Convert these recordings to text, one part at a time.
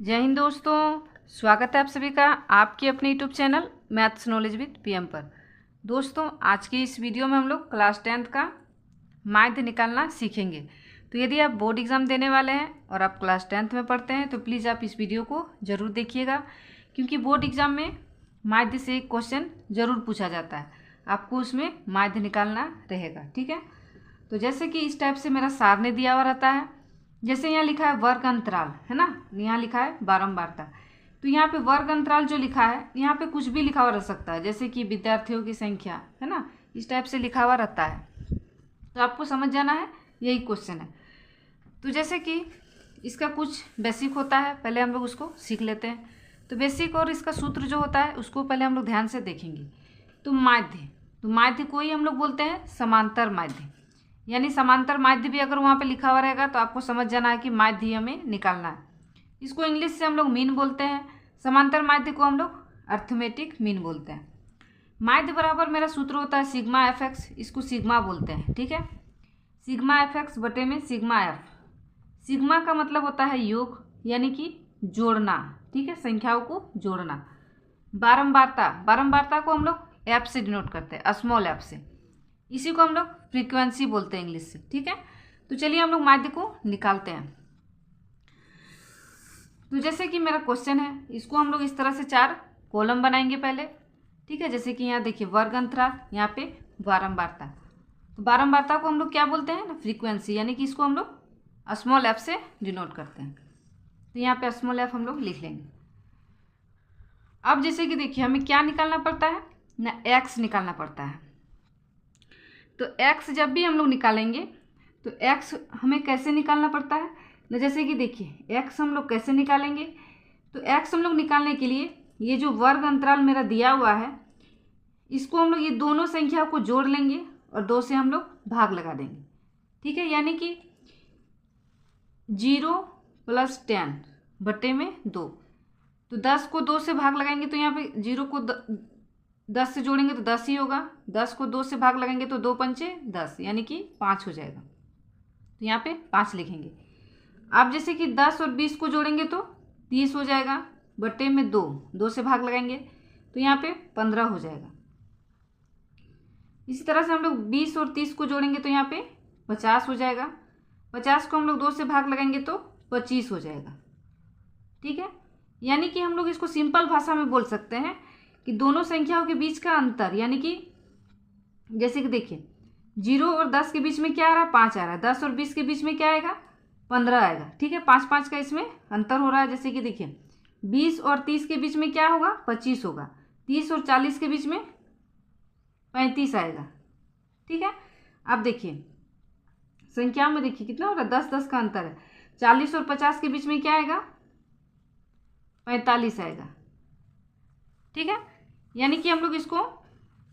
जय हिंद दोस्तों, स्वागत है आप सभी का आपके अपने YouTube channel maths knowledge with PM पर। दोस्तों, आज की इस वीडियो में हम लोग क्लास 10th का माध्य निकालना सीखेंगे। तो यदि आप बोर्ड एग्ज़ाम देने वाले हैं और आप क्लास 10th में पढ़ते हैं तो प्लीज़ आप इस वीडियो को ज़रूर देखिएगा, क्योंकि बोर्ड एग्ज़ाम में माध्य से एक क्वेश्चन ज़रूर पूछा जाता है। आपको उसमें माध्य निकालना रहेगा, ठीक है। तो जैसे कि इस टाइप से मेरा सार ने दिया हुआ रहता है। जैसे यहाँ लिखा है वर्ग अंतराल, है ना, यहाँ लिखा है बारंबारता। तो यहाँ पे वर्ग अंतराल जो लिखा है, यहाँ पे कुछ भी लिखा हुआ रह सकता है, जैसे कि विद्यार्थियों की संख्या, है ना, इस टाइप से लिखा हुआ रहता है। तो आपको समझ जाना है, यही क्वेश्चन है। तो जैसे कि इसका कुछ बेसिक होता है, पहले हम लोग उसको सीख लेते हैं। तो बेसिक और इसका सूत्र जो होता है उसको पहले हम लोग ध्यान से देखेंगे। तो माध्य को ही हम लोग बोलते हैं समांतर माध्य, यानी समांतर माध्य भी अगर वहाँ पे लिखा हुआ रहेगा तो आपको समझ जाना है कि माध्य हमें निकालना है। इसको इंग्लिश से हम लोग मीन बोलते हैं, समांतर माध्य को हम लोग अर्थमेटिक मीन बोलते हैं। माध्य बराबर मेरा सूत्र होता है सिग्मा एफ एक्स, इसको सिग्मा बोलते हैं, ठीक है। सिग्मा एफ एक्स बटे में सिग्मा एफ। सिग्मा का मतलब होता है योग, यानी कि जोड़ना, ठीक है, संख्याओं को जोड़ना। बारंबारता को हम लोग एफ से डिनोट करते हैं, स्मॉल एफ से। इसी को हम लोग फ्रीक्वेंसी बोलते हैं इंग्लिश से, ठीक है। तो चलिए हम लोग माध्य को निकालते हैं। तो जैसे कि मेरा क्वेश्चन है, इसको हम लोग इस तरह से 4 कॉलम बनाएंगे पहले, ठीक है। जैसे कि यहाँ देखिए वर्ग अंतराल, यहाँ पे बारंबारता। तो बारंबारता को हम लोग क्या बोलते हैं ना, फ्रीक्वेंसी, यानी कि इसको हम लोग स्मॉल एफ से डिनोट करते हैं। तो यहाँ पे स्मॉल एफ हम लोग लिख लेंगे। अब जैसे कि देखिए हमें क्या निकालना पड़ता है ना, एक्स निकालना पड़ता है। तो x जब भी हम लोग निकालेंगे तो x हमें कैसे निकालना पड़ता है ना, जैसे कि देखिए x हम लोग कैसे निकालेंगे। तो x हम लोग निकालने के लिए ये जो वर्ग अंतराल मेरा दिया हुआ है, इसको हम लोग ये दोनों संख्या को जोड़ लेंगे और 2 से हम लोग भाग लगा देंगे, ठीक है। यानी कि 0 + 10 बटे में 2। तो 10 को 2 से भाग लगाएंगे तो यहाँ पे 0 को 10 से जोड़ेंगे तो 10 ही होगा। 10 को 2 से भाग लगाएंगे तो 2 पंचे 10, यानी कि 5 हो जाएगा। तो यहाँ पे 5 लिखेंगे। अब जैसे कि 10 और 20 को जोड़ेंगे तो 30 हो जाएगा, बटे में 2 से भाग लगाएंगे तो यहाँ पे 15 हो जाएगा। इसी तरह से हम लोग 20 और 30 को जोड़ेंगे तो यहाँ पे 50 हो जाएगा। 50 को हम लोग 2 से भाग लगाएंगे तो 25 हो जाएगा, ठीक है। यानी कि हम लोग इसको सिंपल भाषा में बोल सकते हैं कि दोनों संख्याओं के बीच का अंतर, यानी कि जैसे कि देखिए 0 और 10 के बीच में क्या आ रहा है, 5 आ रहा है। 10 और 20 के बीच में क्या आएगा, 15 आएगा, ठीक है। 5 का इसमें अंतर हो रहा है। जैसे कि देखिए 20 और 30 के बीच में क्या होगा, 25 होगा। 30 और 40 के बीच में 35 आएगा, ठीक है। अब देखिए संख्या में देखिए कितना हो रहा है, 10 का अंतर है। 40 और 50 के बीच में क्या आएगा, 45 आएगा, ठीक है। यानी कि हम लोग इसको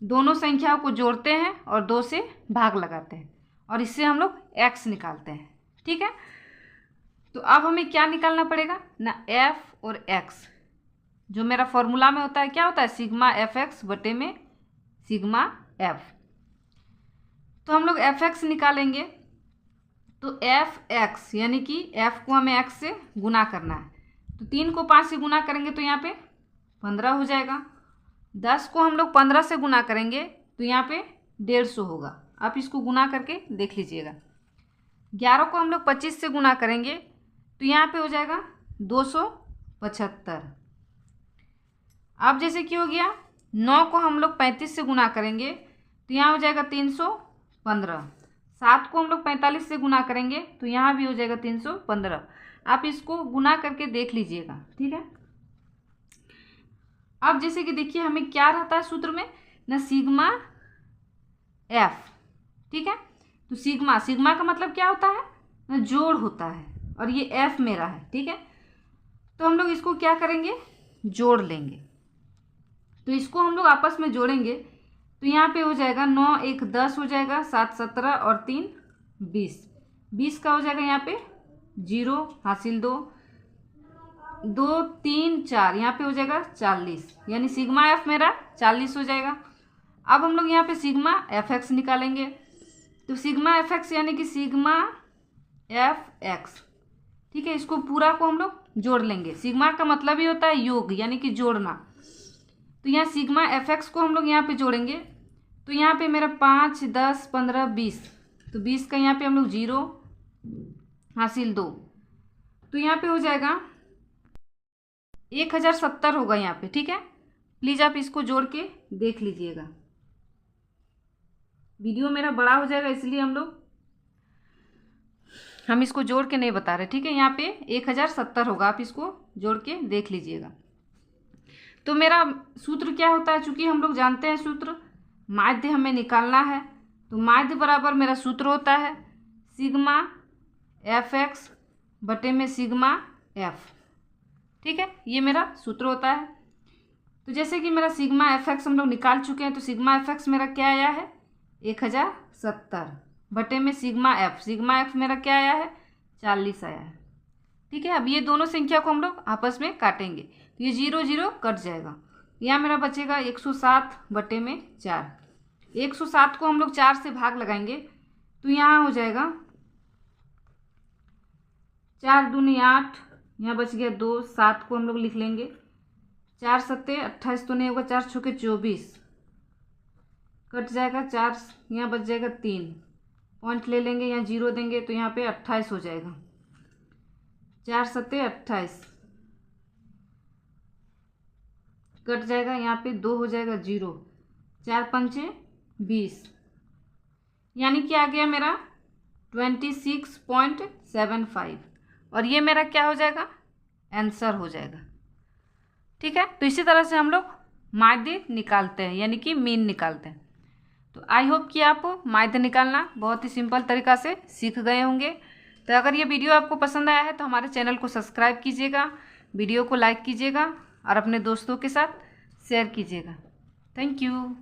दोनों संख्याओं को जोड़ते हैं और 2 से भाग लगाते हैं और इससे हम लोग x निकालते हैं, ठीक है। तो अब हमें क्या निकालना पड़ेगा ना, f और x। जो मेरा फॉर्मूला में होता है क्या होता है, सिग्मा एफ एक्स बटे में सिग्मा f। तो हम लोग fx निकालेंगे तो fx, यानी कि f को हमें x से गुना करना है। तो 3 को 5 से गुना करेंगे तो यहाँ पे 15 हो जाएगा। 10 को हम लोग 15 से गुना करेंगे तो यहाँ पे 150 होगा। आप इसको गुना करके देख लीजिएगा। 11 को हम लोग 25 से गुना करेंगे तो यहाँ पे हो जाएगा 275। अब जैसे कि हो गया 9 को हम लोग 35 से गुना करेंगे तो यहाँ हो जाएगा 315। 7 को हम लोग 45 से गुना करेंगे तो यहाँ भी हो जाएगा 315। आप इसको गुना करके देख लीजिएगा, ठीक है। अब जैसे कि देखिए हमें क्या रहता है सूत्र में ना, सिग्मा एफ, ठीक है। तो सिग्मा का मतलब क्या होता है ना, जोड़ होता है, और ये एफ मेरा है, ठीक है। तो हम लोग इसको क्या करेंगे, जोड़ लेंगे। तो इसको हम लोग आपस में जोड़ेंगे तो यहाँ पे हो जाएगा 9 1 10 हो जाएगा, 7 17 और 3 20। 20 का हो जाएगा यहाँ पे 0 हासिल 2 2 3 4, यहाँ पे हो जाएगा 40, यानी सिग्मा एफ मेरा 40 हो जाएगा। अब हम लोग यहाँ पे सिग्मा एफ एक्स निकालेंगे। तो सिग्मा एफ एक्स यानी कि सिग्मा एफ एक्स, ठीक है। इसको पूरा को हम लोग जोड़ लेंगे। सिग्मा का मतलब ही होता है योग, यानी कि जोड़ना। तो यहाँ सिग्मा fx को हम लोग यहाँ पे जोड़ेंगे। तो यहाँ पे मेरा 5, 10, 15, 20, तो 20 का यहाँ पे हम लोग 0 हासिल 2, तो यहाँ पे हो जाएगा 1070 होगा यहाँ पे। ठीक है, प्लीज़ आप इसको जोड़ के देख लीजिएगा। वीडियो मेरा बड़ा हो जाएगा इसलिए हम इसको जोड़ के नहीं बता रहे। ठीक है, यहाँ पे 1070 होगा, आप इसको जोड़ के देख लीजिएगा। तो मेरा सूत्र क्या होता है, चूंकि हम लोग जानते हैं सूत्र, माध्य हमें निकालना है। तो माध्य बराबर मेरा सूत्र होता है सिग्मा fx बटे में सिग्मा f। ठीक है, ये मेरा सूत्र होता है। तो जैसे कि मेरा सिग्मा fx हम लोग निकाल चुके हैं, तो सिग्मा fx मेरा क्या आया है 1070 बटे में सिग्मा f मेरा क्या आया है 40 आया है। ठीक है, अब ये दोनों संख्या को हम लोग आपस में काटेंगे, तो ये 0 0 कट जाएगा। यहाँ मेरा बचेगा 107 बटे में 4। 107 को हम लोग 4 से भाग लगाएंगे, तो यहाँ हो जाएगा 4 दूनी 8, यहाँ बच गया 2, 7 को हम लोग लिख लेंगे। 4 सत्ते 28 तो नहीं होगा, 4 छुके 24 कट जाएगा, 4 यहाँ बच जाएगा 3, पॉइंट ले लेंगे, यहाँ 0 देंगे, तो यहाँ पे 28 हो जाएगा। 4 सत्ते 28 कट जाएगा, यहाँ पे 2 हो जाएगा 0, 4 पंचे 20, यानी कि आ गया मेरा 26.75, और ये मेरा क्या हो जाएगा आंसर हो जाएगा। ठीक है, तो इसी तरह से हम लोग माध्य निकालते हैं, यानी कि मीन निकालते हैं। तो आई होप कि आप माध्य निकालना बहुत ही सिंपल तरीका से सीख गए होंगे। तो अगर ये वीडियो आपको पसंद आया है तो हमारे चैनल को सब्सक्राइब कीजिएगा, वीडियो को लाइक कीजिएगा और अपने दोस्तों के साथ शेयर कीजिएगा। Thank you.